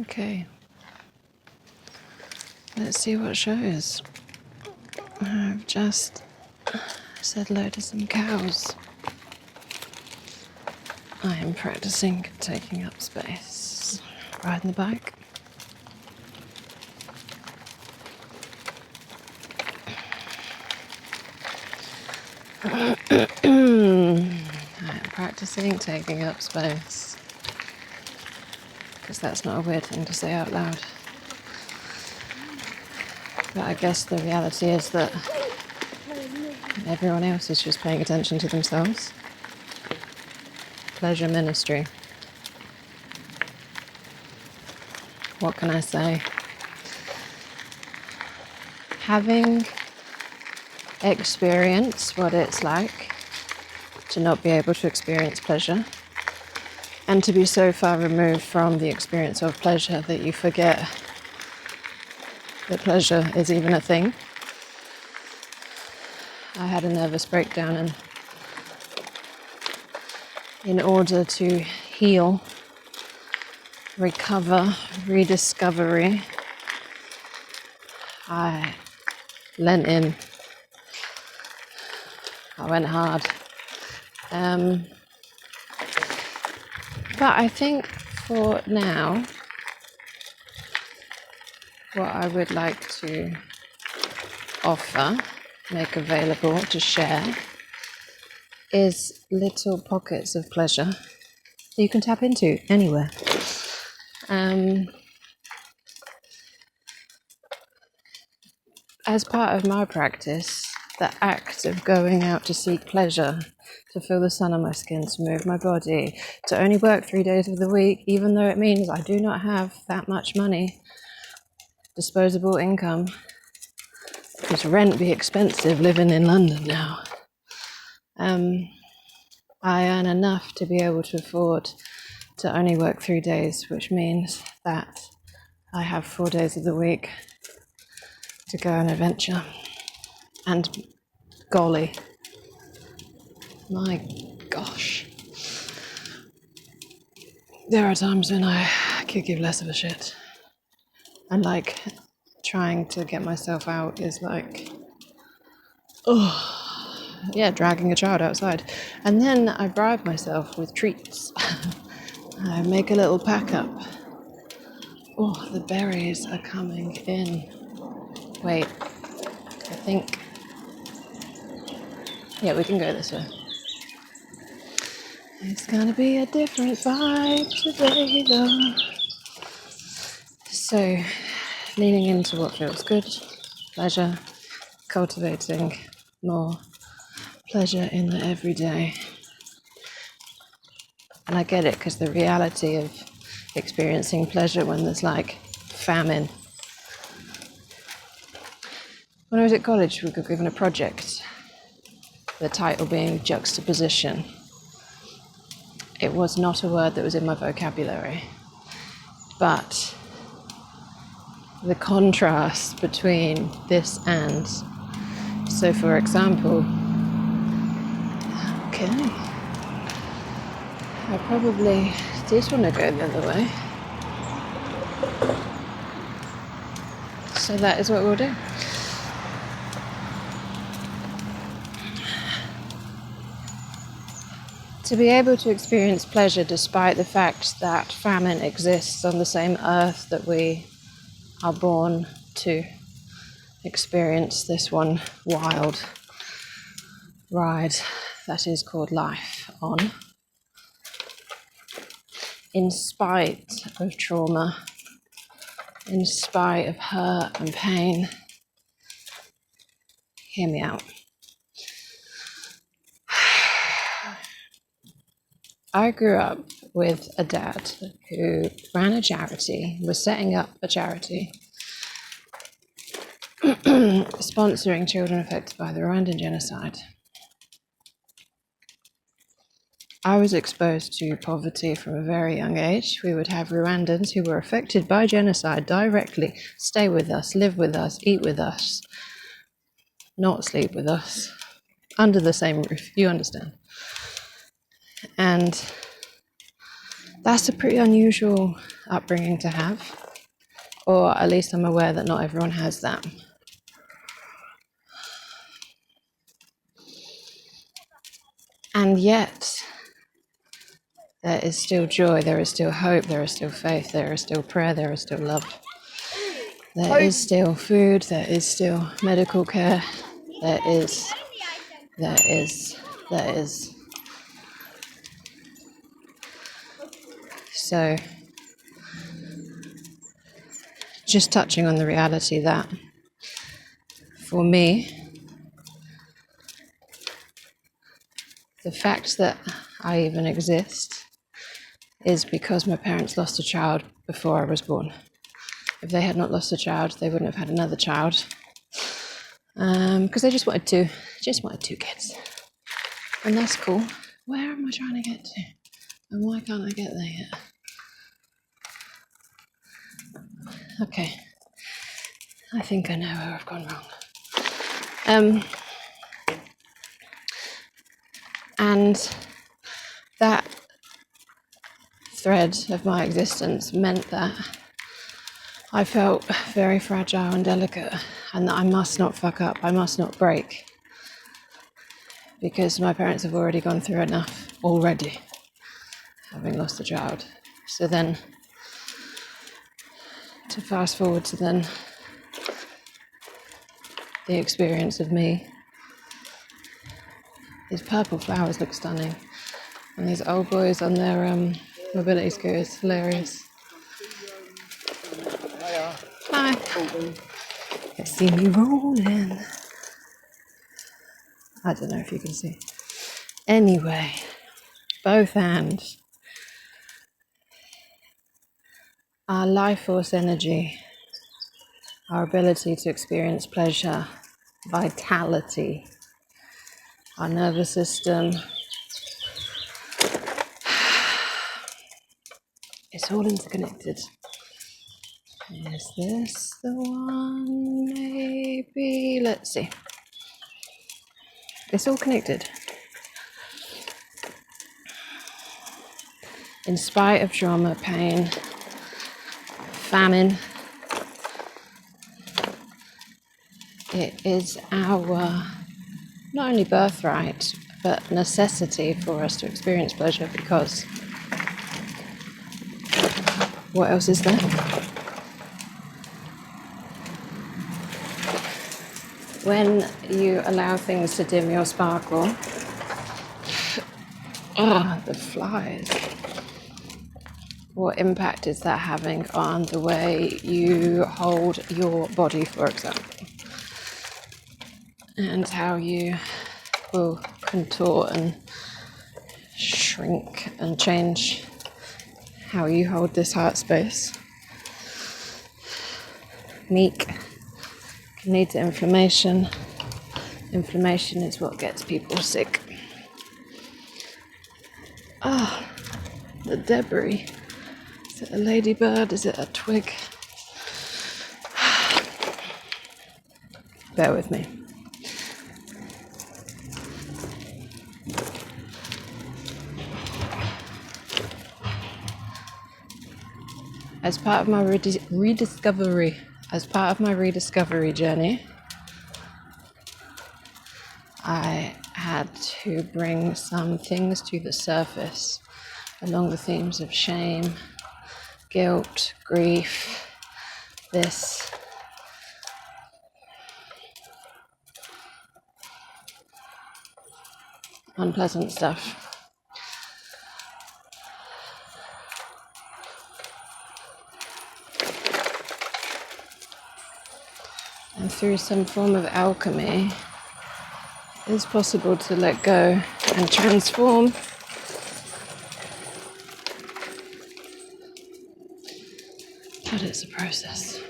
Okay, let's see what shows. I've just said hello to some cows. I am practicing taking up space. Riding the bike. I am practicing taking up space. Because that's not a weird thing to say out loud. But I guess the reality is that everyone else is just paying attention to themselves. Pleasure ministry. What can I say? Having experienced what it's like to not be able to experience pleasure and to be so far removed from the experience of pleasure that you forget that pleasure is even a thing. I had a nervous breakdown, and in order to heal, recover, rediscovery, I lent in. I went hard. But I think for now, what I would like to offer, make available to share, is little pockets of pleasure that you can tap into anywhere. As part of my practice, the act of going out to seek pleasure, to feel the sun on my skin, to move my body, to only work 3 days of the week, even though it means I do not have that much money, disposable income, because rent be expensive living in London now. I earn enough to be able to afford to only work 3 days, which means that I have 4 days of the week to go on adventure. And golly, my gosh, there are times when I could give less of a shit. And like, trying to get myself out is like, dragging a child outside. And then I bribe myself with treats. I make a little pack up. Oh, the berries are coming in. Wait, I think, yeah, we can go this way. It's gonna be a different vibe today, though. So, leaning into what feels good, pleasure, cultivating more pleasure in the everyday. And I get it, because the reality of experiencing pleasure when there's like famine. When I was at college, we got given a project, the title being juxtaposition. It was not a word that was in my vocabulary, but the contrast between this and, so for example, okay, I probably did want to go the other way, so that is what we'll do. To be able to experience pleasure despite the fact that famine exists on the same earth that we are born to experience this one wild ride that is called life on, in spite of trauma, in spite of hurt and pain. Hear me out. I grew up with a dad who ran a charity, was setting up a charity, sponsoring children affected by the Rwandan genocide. I was exposed to poverty from a very young age. We would have Rwandans who were affected by genocide directly stay with us, live with us, eat with us, not sleep with us, under the same roof, you understand. And That's a pretty unusual upbringing to have, or at least I'm aware that not everyone has that. And yet, there is still joy, there is still hope, there is still faith, there is still prayer, there is still love. There is still food, there is still medical care, there is. So, just touching on the reality that, for me, the fact that I even exist is because my parents lost a child before I was born. If they had not lost a child, they wouldn't have had another child. Because they just wanted two kids. And that's cool. Where am I trying to get to? And why can't I get there yet? Okay. I think I know where I've gone wrong. And that thread of my existence meant that I felt very fragile and delicate, and that I must not fuck up, I must not break, because my parents have already gone through enough already, having lost a child. So then, to fast forward to then the experience of me, these purple flowers look stunning, and these old boys on their mobility scooters, hilarious. Hi. They see me rolling. I don't know if you can see. Anyway, both hands. Our life force energy, our ability to experience pleasure, vitality, our nervous system, it's all interconnected. Is this the one? Maybe. Let's see. It's all connected. In spite of trauma, pain, famine, it is our not only birthright, but necessity for us to experience pleasure, because what else is there? When you allow things to dim your sparkle, the flies. What impact is that having on the way you hold your body, for example? And how you will contort and shrink and change how you hold this heart space. Meek can lead to inflammation. Inflammation is what gets people sick. The debris. Is it a ladybird? Is it a twig? Bear with me. As part of my rediscovery journey, I had to bring some things to the surface along the themes of shame, guilt, grief, this unpleasant stuff. And through some form of alchemy, it's possible to let go and transform. But it's a process.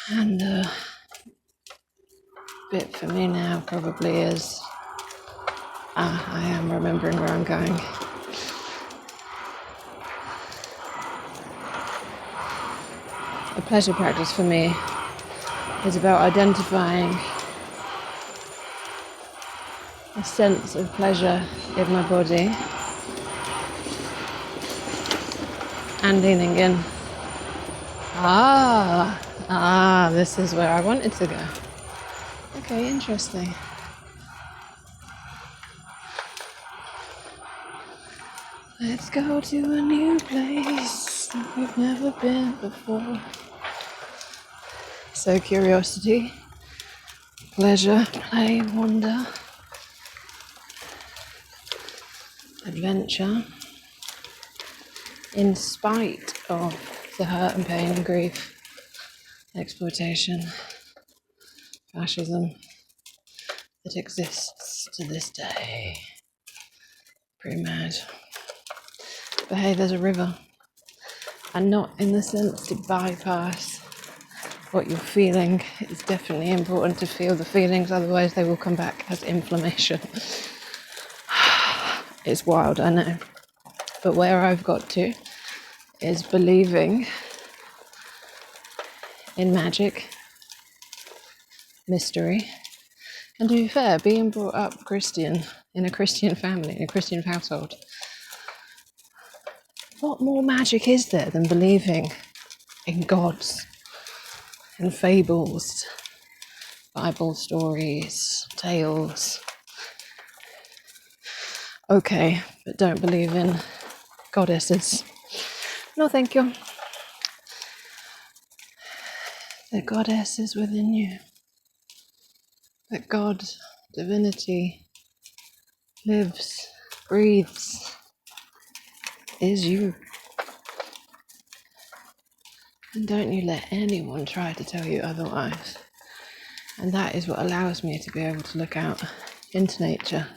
And the bit for me now probably is, I am remembering where I'm going. A pleasure practice for me is about identifying a sense of pleasure in my body and leaning in. This is where I wanted to go. Okay, interesting. Let's go to a new place that we've never been before. So curiosity, pleasure, play, wonder, adventure, in spite of the hurt and pain and grief, exploitation, fascism that exists to this day. Pretty mad. But hey, there's a river. And not in the sense to bypass what you're feeling. It's definitely important to feel the feelings, otherwise they will come back as inflammation. It's wild, I know. But where I've got to is believing in magic, mystery, and to be fair, being brought up Christian, in a Christian family, in a Christian household. What more magic is there than believing in gods, in fables, Bible stories, tales? Okay, but don't believe in goddesses. No, thank you. The goddess is within you. That God, divinity, lives, breathes, is you. And don't you let anyone try to tell you otherwise. And that is what allows me to be able to look out into nature,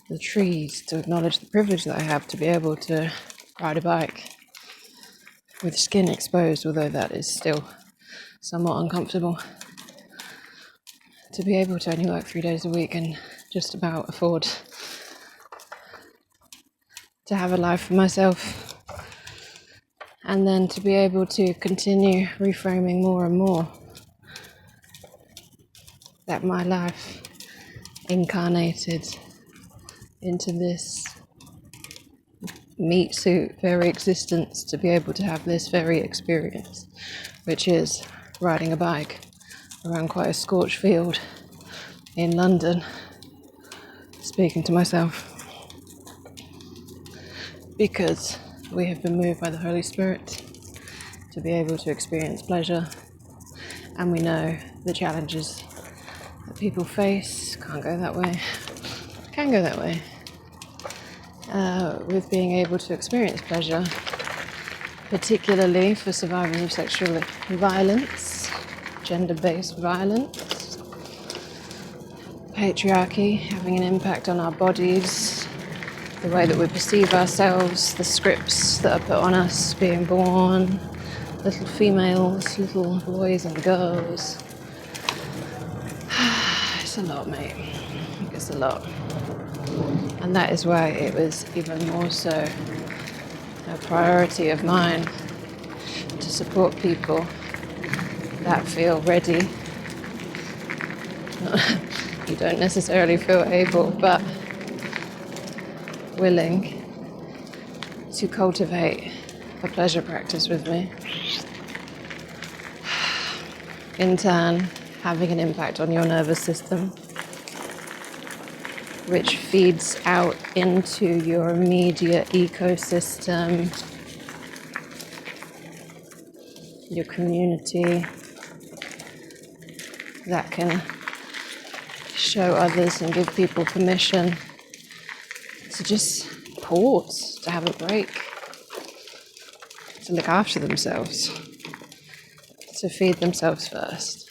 the trees, to acknowledge the privilege that I have to be able to ride a bike with skin exposed, although that is still somewhat uncomfortable. To be able to only work 3 days a week and just about afford to have a life for myself. And then to be able to continue reframing more and more that my life incarnated into this meat suit very existence, to be able to have this very experience, which is riding a bike around quite a scorched field in London, speaking to myself, because we have been moved by the Holy Spirit to be able to experience pleasure, and we know the challenges that people face. Can't go that way. Can go that way. With being able to experience pleasure, particularly for survivors of sexual violence, gender-based violence, patriarchy having an impact on our bodies, the way that we perceive ourselves, the scripts that are put on us being born, little females, little boys and girls. It's a lot, mate. I think it's a lot. And that is why it was even more so a priority of mine to support people that feel ready. You don't necessarily feel able, but willing to cultivate a pleasure practice with me. In turn, having an impact on your nervous system, which feeds out into your immediate ecosystem, your community, that can show others and give people permission to just pause, to have a break, to look after themselves, to feed themselves first,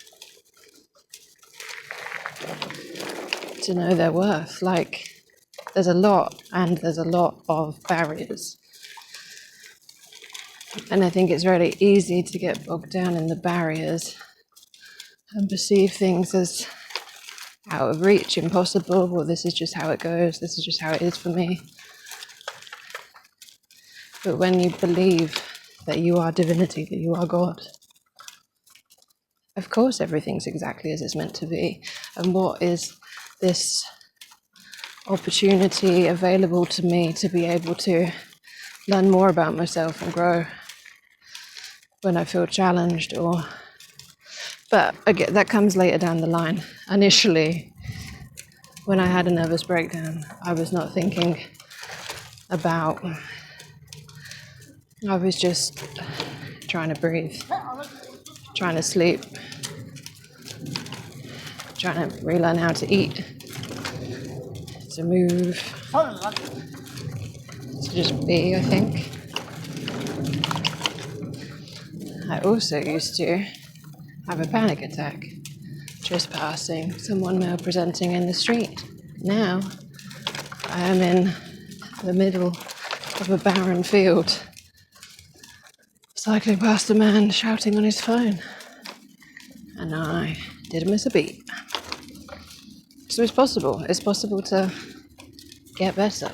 to know their worth. Like, there's a lot, and there's a lot of barriers. And I think it's really easy to get bogged down in the barriers and perceive things as out of reach, impossible. Well, this is just how it goes, this is just how it is for me. But when you believe that you are divinity, that you are God, Of course, everything's exactly as it's meant to be. And what is this opportunity available to me to be able to learn more about myself and grow when I feel challenged? But again, that comes later down the line. Initially, when I had a nervous breakdown, I was not thinking about, I was just trying to breathe, trying to sleep, trying to relearn how to eat, to move, to just be, I think. I also used to have a panic attack just passing someone male presenting in the street. Now I am in the middle of a barren field, cycling past a man shouting on his phone, and I didn't miss a beat. So it's possible. It's possible to get better.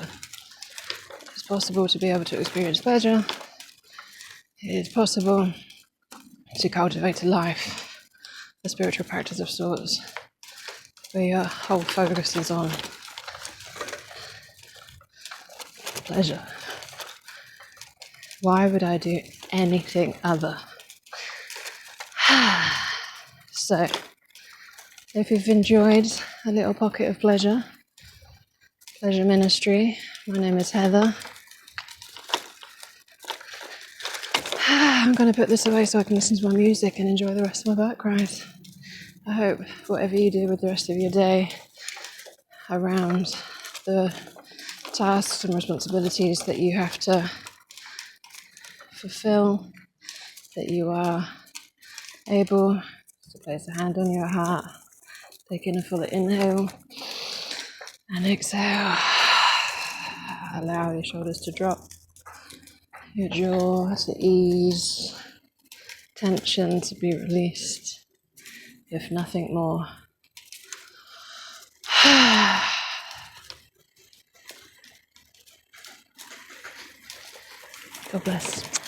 It's possible to be able to experience pleasure. It's possible to cultivate a life, a spiritual practice of sorts, where your whole focus is on pleasure. Why would I do anything other? So, if you've enjoyed a little pocket of pleasure ministry, my name is Heather. I'm going to put this away so I can listen to my music and enjoy the rest of my background. I hope whatever you do with the rest of your day around the tasks and responsibilities that you have to fulfill, that you are able to place a hand on your heart, taking a full inhale and exhale. Allow your shoulders to drop, your jaw to ease, tension to be released, if nothing more. God bless.